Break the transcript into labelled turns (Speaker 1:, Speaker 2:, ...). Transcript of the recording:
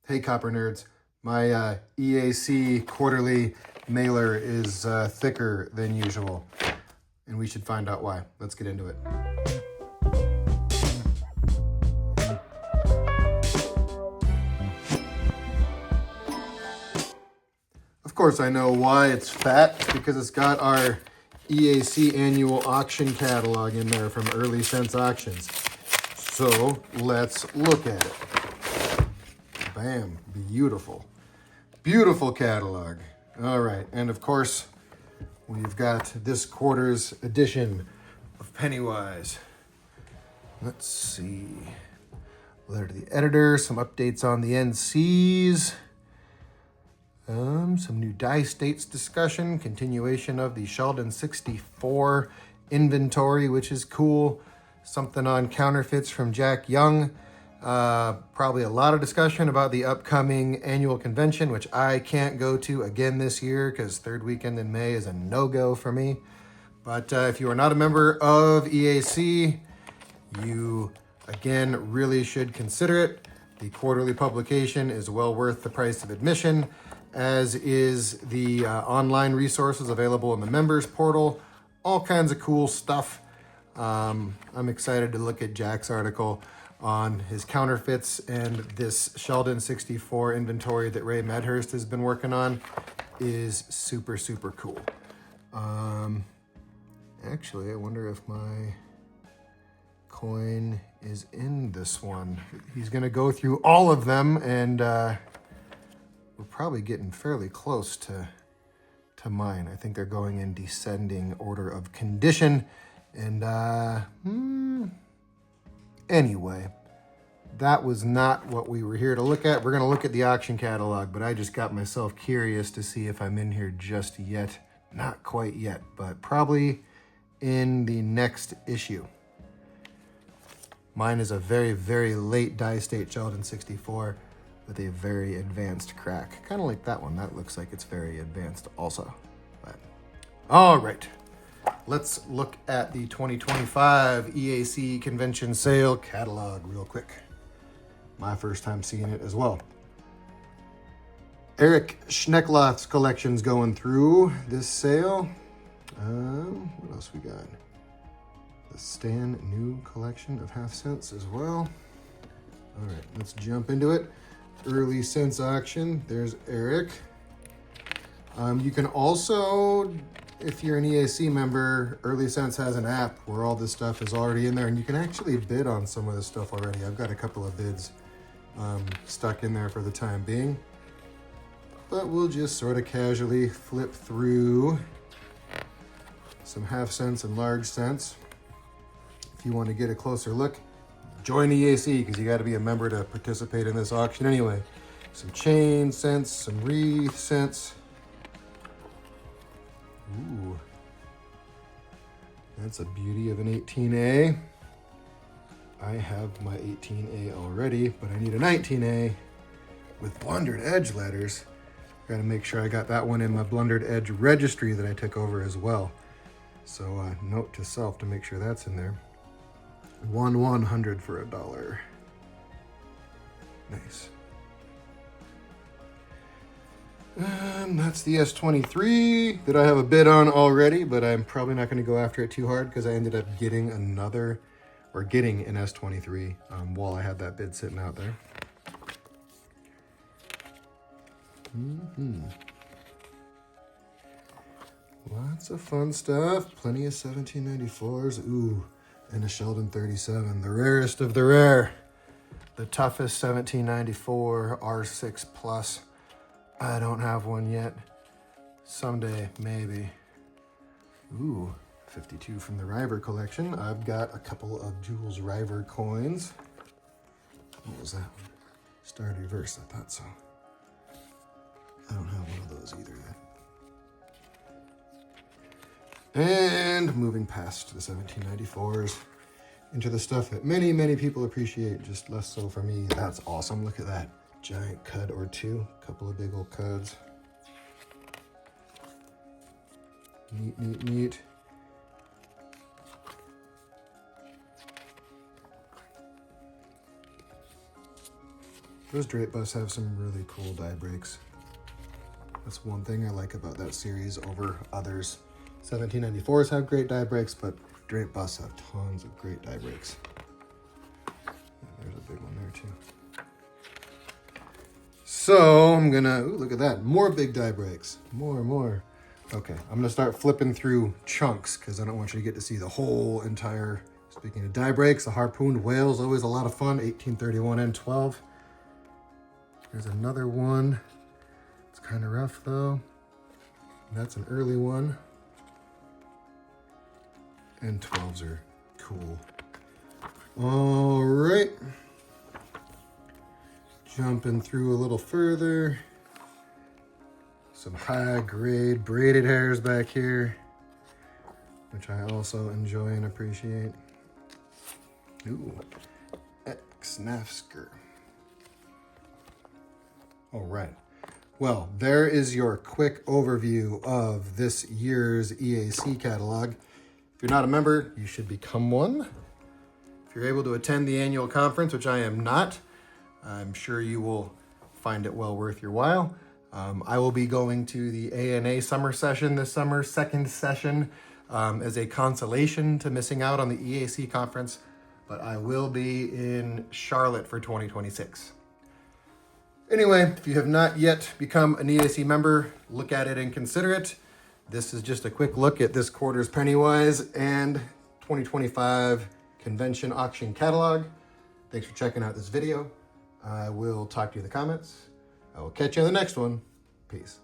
Speaker 1: Hey, Copper Nerds. My EAC quarterly mailer is thicker than usual, and we should find out why. Let's get into it. Of course, I know why it's fat. It's because it's got our EAC annual auction catalog in there from Early Sense Auctions. So let's look at it. Bam, beautiful. Beautiful catalog. All right, and of course, we've got this quarter's edition of Pennywise. Let's see. Letter to the editor, some updates on the NCs. Some new die states discussion, continuation of the Sheldon 64 inventory, which is cool. Something on counterfeits from Jack Young. Probably a lot of discussion about the upcoming annual convention, which I can't go to again this year because third weekend in May is a no-go for me. But if you are not a member of EAC, you, again, really should consider it. The quarterly publication is well worth the price of admission, as is the online resources available in the members portal. All kinds of cool stuff. I'm excited to look at Jack's article on his counterfeits, and this Sheldon 64 inventory that Ray Medhurst has been working on is super, super cool. Actually, I wonder if my coin is in this one. He's going to go through all of them, and we're probably getting fairly close to mine. I think they're going in descending order of condition. And anyway, that was not what we were here to look at. We're going to look at the auction catalog, but I just got myself curious to see if I'm in here just yet. Not quite yet, but probably in the next issue. Mine is a very, very late die state Sheldon 64 with a very advanced crack. Kind of like that one. That looks like it's very advanced also. But all right. Let's look at the 2025 EAC Convention Sale catalog real quick. My first time seeing it as well. Eric Schneckloth's collection's going through this sale. What else we got? The Stan New collection of half cents as well. All right, let's jump into it. Early Sense Auction. There's Eric. You can also, if you're an EAC member, Early Sense has an app where all this stuff is already in there, and you can actually bid on some of this stuff already. I've got a couple of bids stuck in there for the time being. But we'll just sort of casually flip through some half cents and large cents. If you want to get a closer look, join EAC, because you got to be a member to participate in this auction anyway. Some chain cents, some wreath cents. Ooh, that's a beauty of an 18A. I have my 18A already, but I need a 19A with blundered edge letters. Got to make sure I got that one in my blundered edge registry that I took over as well. So note to self to make sure that's in there. 1/100 for $1. Nice. That's the S23 that I have a bid on already, but I'm probably not going to go after it too hard because I ended up getting an S23 while I had that bid sitting out there. Lots of fun stuff. Plenty of 1794s. Ooh, and a Sheldon 37, the rarest of the rare. The toughest 1794 R6 Plus. I don't have one yet. Someday, maybe. Ooh, 52 from the River collection. I've got a couple of Jules River coins. What was that one? Starred Reverse, I thought so. I don't have one of those either yet. And moving past the 1794s into the stuff that many, many people appreciate, just less so for me. That's awesome. Look at that. Giant cud or two. Couple of big old cuds. Neat, neat, neat. Those drape busts have some really cool die breaks. That's one thing I like about that series over others. 1794s have great die breaks, but drape busts have tons of great die breaks. Yeah, there's a big one there too. So I'm gonna, ooh, look at that, more big die breaks, more. Okay, I'm gonna start flipping through chunks because I don't want you to get to see the whole entire. Speaking of die breaks, the harpooned whale's always a lot of fun, 1831 and 12. There's another one. It's kind of rough though. That's an early one. And 12s are cool. All right. Jumping through a little further. Some high grade braided hairs back here, which I also enjoy and appreciate. Ooh, X-Nafsker. All right. Well, there is your quick overview of this year's EAC catalog. If you're not a member, you should become one. If you're able to attend the annual conference, which I am not, I'm sure you will find it well worth your while. I will be going to the ANA summer session this summer, second session, as a consolation to missing out on the EAC conference, but I will be in Charlotte for 2026. Anyway, if you have not yet become an EAC member, look at it and consider it. This is just a quick look at this quarter's Pennywise and 2025 convention auction catalog. Thanks for checking out this video. I will talk to you in the comments. I will catch you in the next one. Peace.